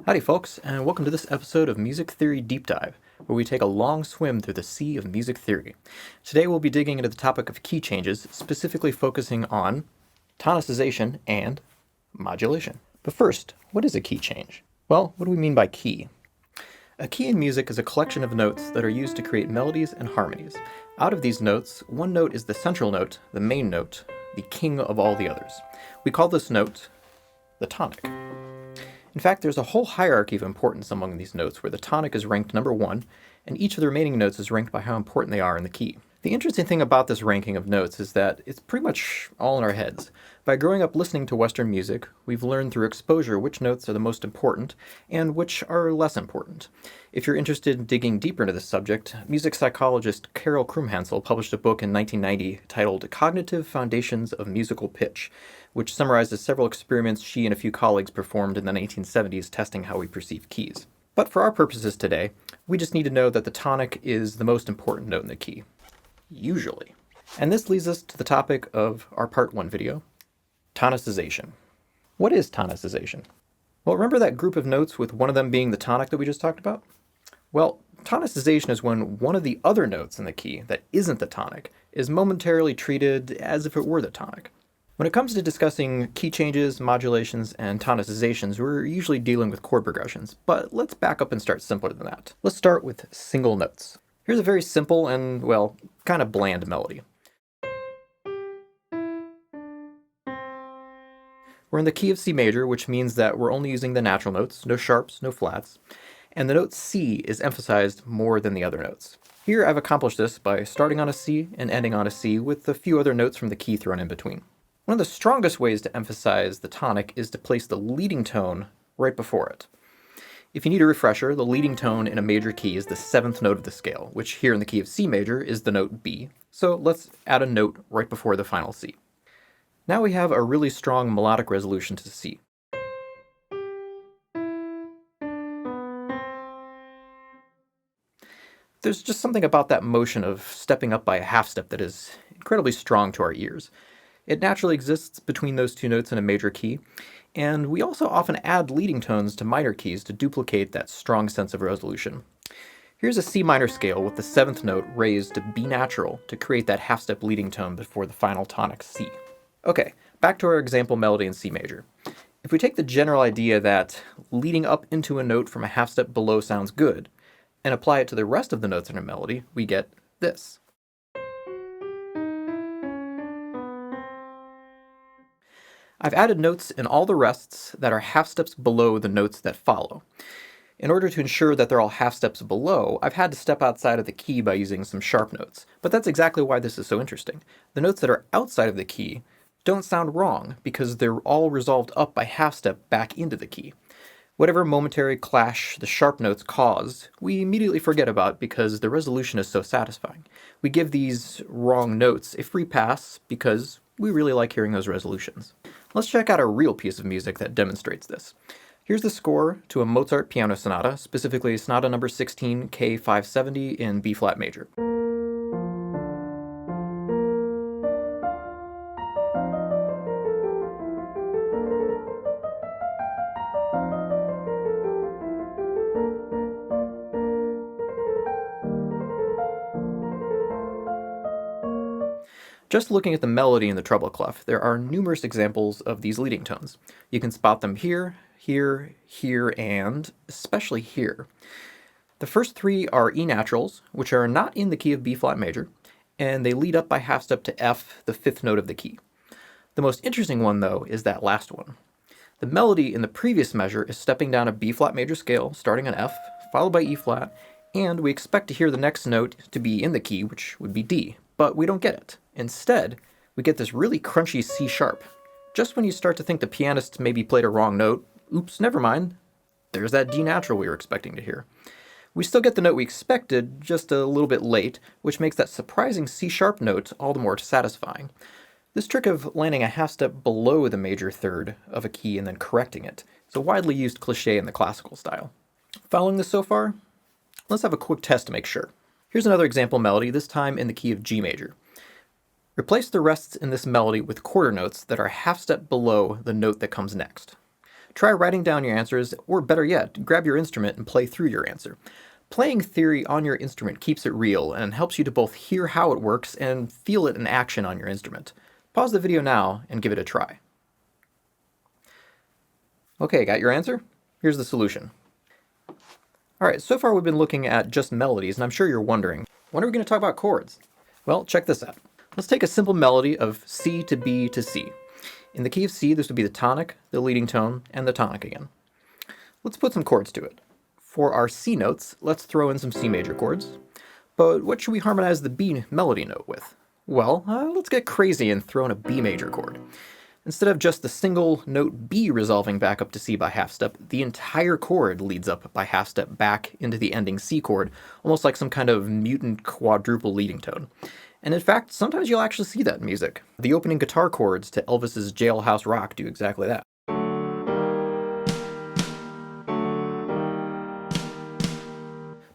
Howdy folks, and welcome to this episode of Music Theory Deep Dive, where we take a long swim through the sea of music theory. Today we'll be digging into the topic of key changes, specifically focusing on tonicization and modulation. But first, what is a key change? Well, what do we mean by key? A key in music is a collection of notes that are used to create melodies and harmonies. Out of these notes, one note is the central note, the main note, the king of all the others. We call this note the tonic. In fact, there's a whole hierarchy of importance among these notes where the tonic is ranked number one, and each of the remaining notes is ranked by how important they are in the key. The interesting thing about this ranking of notes is that it's pretty much all in our heads. By growing up listening to Western music, we've learned through exposure which notes are the most important and which are less important. If you're interested in digging deeper into this subject, music psychologist Carol Krumhansel published a book in 1990 titled Cognitive Foundations of Musical Pitch, which summarizes several experiments she and a few colleagues performed in the 1970s testing how we perceive keys. But for our purposes today, we just need to know that the tonic is the most important note in the key. Usually. And this leads us to the topic of our part 1 video, tonicization. What is tonicization? Well, remember that group of notes with one of them being the tonic that we just talked about? Well, tonicization is when one of the other notes in the key that isn't the tonic is momentarily treated as if it were the tonic. When it comes to discussing key changes, modulations, and tonicizations, we're usually dealing with chord progressions, but let's back up and start simpler than that. Let's start with single notes. Here's a very simple and, well, kind of bland melody. We're in the key of C major, which means that we're only using the natural notes, no sharps, no flats, and the note C is emphasized more than the other notes. Here I've accomplished this by starting on a C and ending on a C with a few other notes from the key thrown in between. One of the strongest ways to emphasize the tonic is to place the leading tone right before it. If you need a refresher, the leading tone in a major key is the 7th note of the scale, which here in the key of C major is the note B. So let's add a note right before the final C. Now we have a really strong melodic resolution to C. There's just something about that motion of stepping up by a half step that is incredibly strong to our ears. It naturally exists between those two notes in a major key, and we also often add leading tones to minor keys to duplicate that strong sense of resolution. Here's a C minor scale with the 7th note raised to B natural to create that half-step leading tone before the final tonic C. Okay, back to our example melody in C major. If we take the general idea that leading up into a note from a half-step below sounds good, and apply it to the rest of the notes in a melody, we get this. I've added notes in all the rests that are half steps below the notes that follow. In order to ensure that they're all half steps below, I've had to step outside of the key by using some sharp notes. But that's exactly why this is so interesting. The notes that are outside of the key don't sound wrong because they're all resolved up by half step back into the key. Whatever momentary clash the sharp notes cause, we immediately forget about because the resolution is so satisfying. We give these wrong notes a free pass because we really like hearing those resolutions. Let's check out a real piece of music that demonstrates this. Here's the score to a Mozart piano sonata, specifically Sonata number 16, K570 in B-flat major. Just looking at the melody in the treble clef, there are numerous examples of these leading tones. You can spot them here, here, here, and especially here. The first three are E naturals, which are not in the key of B-flat major, and they lead up by half step to F, the 5th note of the key. The most interesting one, though, is that last one. The melody in the previous measure is stepping down a B-flat major scale, starting on F, followed by E-flat, and we expect to hear the next note to be in the key, which would be D, but we don't get it. Instead, we get this really crunchy C sharp. Just when you start to think the pianist maybe played a wrong note, oops, never mind, there's that D natural we were expecting to hear. We still get the note we expected, just a little bit late, which makes that surprising C sharp note all the more satisfying. This trick of landing a half step below the major third of a key and then correcting it is a widely used cliche in the classical style. Following this so far? Let's have a quick test to make sure. Here's another example melody, this time in the key of G major. Replace the rests in this melody with quarter notes that are half step below the note that comes next. Try writing down your answers, or better yet, grab your instrument and play through your answer. Playing theory on your instrument keeps it real and helps you to both hear how it works and feel it in action on your instrument. Pause the video now and give it a try. Okay, got your answer? Here's the solution. Alright, so far we've been looking at just melodies, and I'm sure you're wondering, when are we going to talk about chords? Well, check this out. Let's take a simple melody of C to B to C. In the key of C, this would be the tonic, the leading tone, and the tonic again. Let's put some chords to it. For our C notes, let's throw in some C major chords. But what should we harmonize the B melody note with? Well, let's get crazy and throw in a B major chord. Instead of just the single note B resolving back up to C by half step, the entire chord leads up by half step back into the ending C chord, almost like some kind of mutant quadruple leading tone. And in fact, sometimes you'll actually see that in music. The opening guitar chords to Elvis's Jailhouse Rock do exactly that.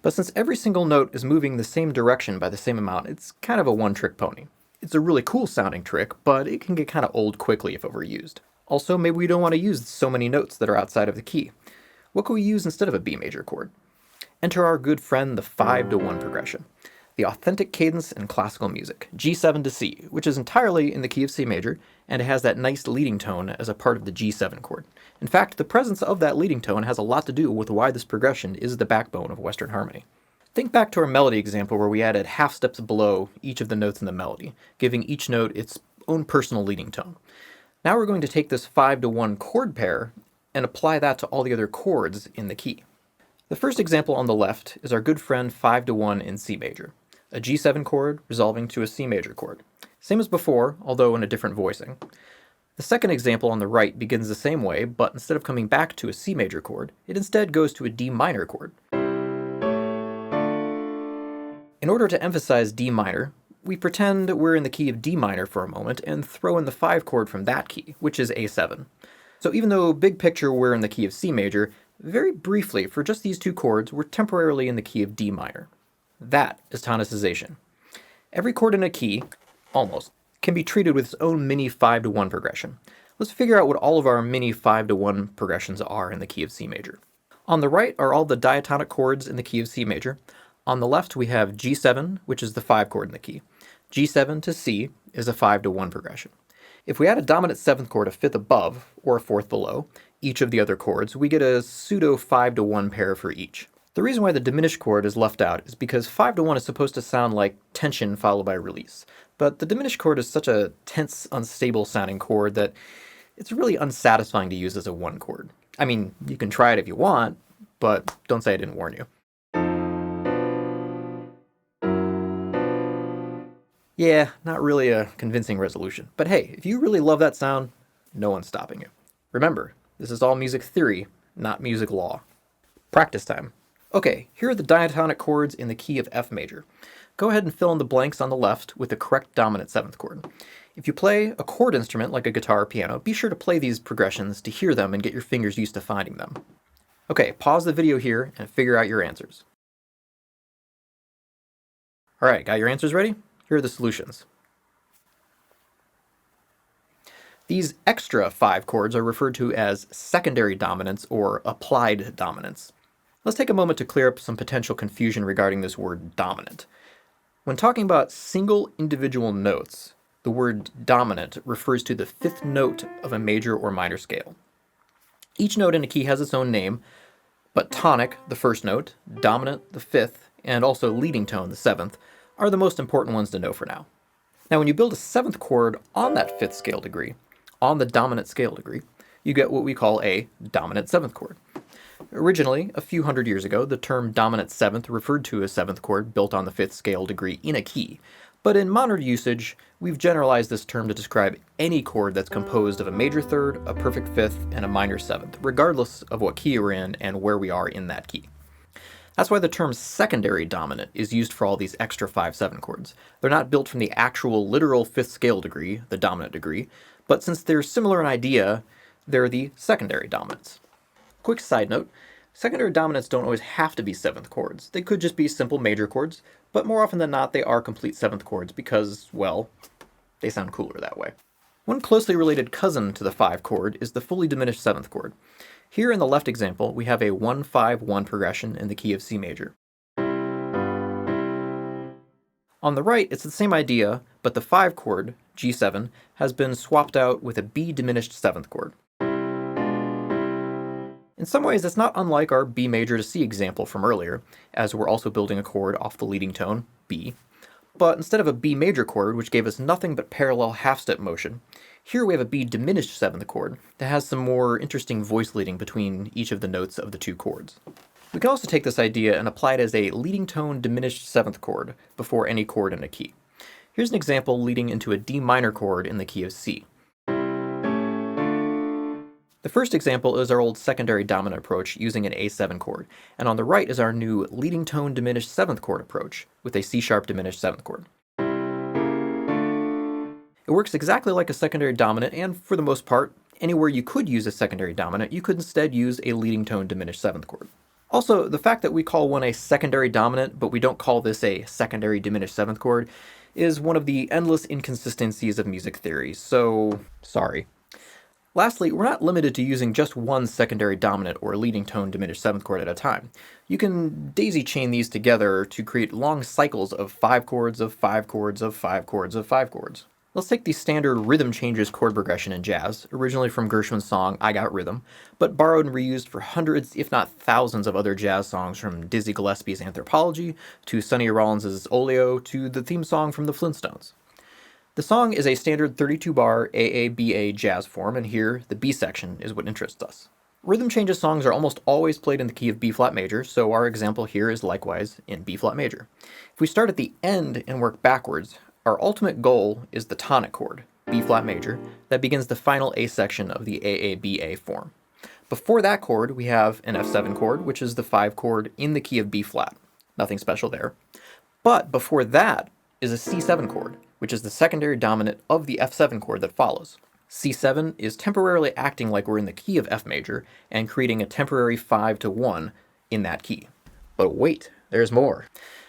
But since every single note is moving the same direction by the same amount, it's kind of a one-trick pony. It's a really cool sounding trick, but it can get kind of old quickly if overused. Also, maybe we don't want to use so many notes that are outside of the key. What can we use instead of a B major chord? Enter our good friend the 5-to-1 progression. The authentic cadence in classical music, G7 to C, which is entirely in the key of C major, and it has that nice leading tone as a part of the G7 chord. In fact, the presence of that leading tone has a lot to do with why this progression is the backbone of Western harmony. Think back to our melody example where we added half steps below each of the notes in the melody, giving each note its own personal leading tone. Now we're going to take this 5-to-1 chord pair and apply that to all the other chords in the key. The first example on the left is our good friend 5-to-1 in C major, a G7 chord resolving to a C major chord. Same as before, although in a different voicing. The second example on the right begins the same way, but instead of coming back to a C major chord, it instead goes to a D minor chord. In order to emphasize D minor, we pretend we're in the key of D minor for a moment and throw in the 5 chord from that key, which is A7. So even though big picture we're in the key of C major, very briefly, for just these two chords, we're temporarily in the key of D minor. That is tonicization. Every chord in a key, almost, can be treated with its own mini 5-to-1 progression. Let's figure out what all of our mini 5-to-1 progressions are in the key of C major. On the right are all the diatonic chords in the key of C major. On the left we have G7, which is the 5 chord in the key. G7 to C is a 5-to-1 progression. If we add a dominant 7th chord a fifth above, or a fourth below, each of the other chords, we get a pseudo 5-to-1 pair for each. The reason why the diminished chord is left out is because 5-to-1 is supposed to sound like tension followed by release. But the diminished chord is such a tense, unstable sounding chord that it's really unsatisfying to use as a 1 chord. I mean, you can try it if you want, but don't say I didn't warn you. Yeah, not really a convincing resolution. But hey, if you really love that sound, no one's stopping you. Remember, this is all music theory, not music law. Practice time. Okay, here are the diatonic chords in the key of F major. Go ahead and fill in the blanks on the left with the correct dominant 7th chord. If you play a chord instrument like a guitar or piano, be sure to play these progressions to hear them and get your fingers used to finding them. Okay, pause the video here and figure out your answers. Alright, got your answers ready? Here are the solutions. These extra 5 chords are referred to as secondary dominants or applied dominants. Let's take a moment to clear up some potential confusion regarding this word dominant. When talking about single individual notes, the word dominant refers to the 5th note of a major or minor scale. Each note in a key has its own name, but tonic, the 1st note, dominant, the 5th, and also leading tone, the 7th, are the most important ones to know for now. Now when you build a 7th chord on that 5th scale degree, on the dominant scale degree, you get what we call a dominant 7th chord. Originally, a few hundred years ago, the term dominant 7th referred to a 7th chord built on the 5th scale degree in a key, but in modern usage, we've generalized this term to describe any chord that's composed of a major 3rd, a perfect 5th, and a minor 7th, regardless of what key we're in and where we are in that key. That's why the term secondary dominant is used for all these extra 5-7 chords. They're not built from the actual literal 5th scale degree, the dominant degree, but since they're similar in idea, they're the secondary dominants. Quick side note, secondary dominants don't always have to be 7th chords. They could just be simple major chords, but more often than not they are complete 7th chords because, well, they sound cooler that way. One closely related cousin to the 5 chord is the fully diminished 7th chord. Here in the left example, we have a 1-5-1 progression in the key of C major. On the right, it's the same idea, but the 5 chord, G7, has been swapped out with a B diminished 7th chord. In some ways, it's not unlike our B major to C example from earlier, as we're also building a chord off the leading tone, B. But instead of a B major chord, which gave us nothing but parallel half-step motion, here we have a B diminished 7th chord that has some more interesting voice leading between each of the notes of the two chords. We can also take this idea and apply it as a leading tone diminished 7th chord before any chord in a key. Here's an example leading into a D minor chord in the key of C. The first example is our old secondary dominant approach using an A7 chord, and on the right is our new leading tone diminished 7th chord approach with a C sharp diminished 7th chord. It works exactly like a secondary dominant, and for the most part, anywhere you could use a secondary dominant, you could instead use a leading tone diminished 7th chord. Also, the fact that we call one a secondary dominant, but we don't call this a secondary diminished 7th chord, is one of the endless inconsistencies of music theory, so sorry. Lastly, we're not limited to using just one secondary dominant or leading tone diminished 7th chord at a time. You can daisy chain these together to create long cycles of 5 chords of 5 chords of 5 chords of 5 chords. Let's take the standard rhythm changes chord progression in jazz, originally from Gershwin's song I Got Rhythm, but borrowed and reused for hundreds, if not thousands, of other jazz songs, from Dizzy Gillespie's Anthropology, to Sonny Rollins' Oleo, to the theme song from the Flintstones. The song is a standard 32-bar AABA jazz form, and here, the B section is what interests us. Rhythm changes songs are almost always played in the key of B-flat major, so our example here is likewise in B-flat major. If we start at the end and work backwards, our ultimate goal is the tonic chord, B-flat major, that begins the final A section of the AABA form. Before that chord, we have an F7 chord, which is the 5 chord in the key of B-flat. Nothing special there. But before that is a C7 chord, which is the secondary dominant of the F7 chord that follows. C7 is temporarily acting like we're in the key of F major and creating a temporary 5-1 in that key. But wait, there's more.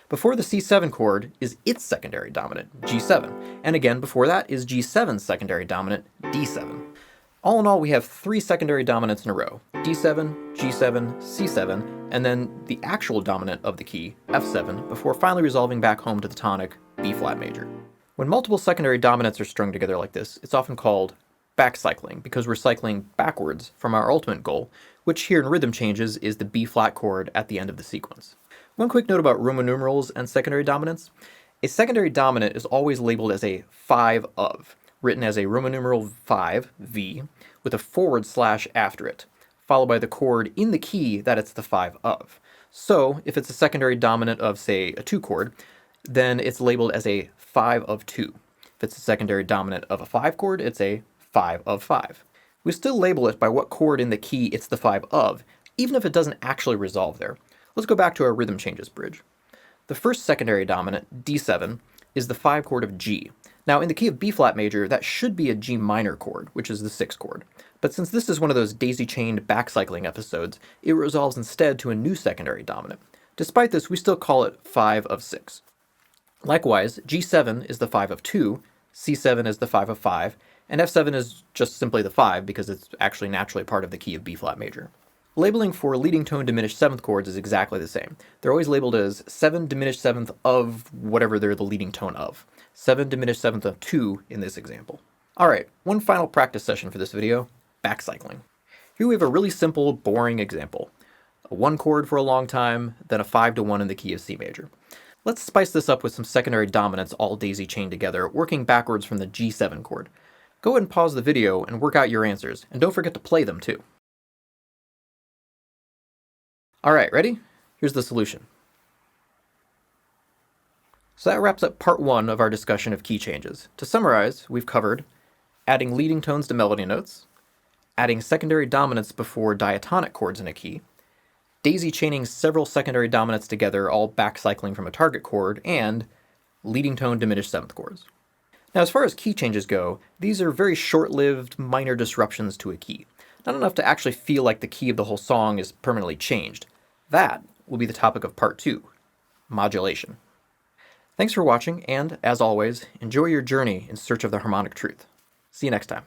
Before the C7 chord is its secondary dominant, G7, and again before that is G7's secondary dominant, D7. All in all, we have 3 secondary dominants in a row, D7, G7, C7, and then the actual dominant of the key, F7, before finally resolving back home to the tonic, B-flat major. When multiple secondary dominants are strung together like this, it's often called backcycling, because we're cycling backwards from our ultimate goal, which here in rhythm changes is the B-flat chord at the end of the sequence. One quick note about Roman numerals and secondary dominants. A secondary dominant is always labeled as a 5 of, written as a Roman numeral 5, V, with a forward slash after it, followed by the chord in the key that it's the 5 of. So, if it's a secondary dominant of, say, a 2 chord, then it's labeled as a 5 of 2. If it's a secondary dominant of a 5 chord, it's a 5 of 5. We still label it by what chord in the key it's the 5 of, even if it doesn't actually resolve there. Let's go back to our rhythm changes bridge. The first secondary dominant, D7, is the 5 chord of G. Now, in the key of B-flat major, that should be a G minor chord, which is the 6 chord. But since this is one of those daisy-chained backcycling episodes, it resolves instead to a new secondary dominant. Despite this, we still call it 5 of 6. Likewise, G7 is the 5 of 2, C7 is the 5 of 5, and F7 is just simply the 5 because it's actually naturally part of the key of B-flat major. Labeling for leading tone diminished 7th chords is exactly the same. They're always labeled as 7 diminished 7th of whatever they're the leading tone of. 7 diminished 7th of 2 in this example. Alright, one final practice session for this video, backcycling. Here we have a really simple, boring example. A 1 chord for a long time, then a 5-1 in the key of C major. Let's spice this up with some secondary dominants all daisy chained together, working backwards from the G7 chord. Go ahead and pause the video and work out your answers, and don't forget to play them too. Alright, ready? Here's the solution. So that wraps up part 1 of our discussion of key changes. To summarize, we've covered adding leading tones to melody notes, adding secondary dominants before diatonic chords in a key, daisy chaining several secondary dominants together, all backcycling from a target chord, and leading tone diminished 7th chords. Now, as far as key changes go, these are very short-lived, minor disruptions to a key. Not enough to actually feel like the key of the whole song is permanently changed. That will be the topic of part 2, modulation. Thanks for watching, and as always, enjoy your journey in search of the harmonic truth. See you next time.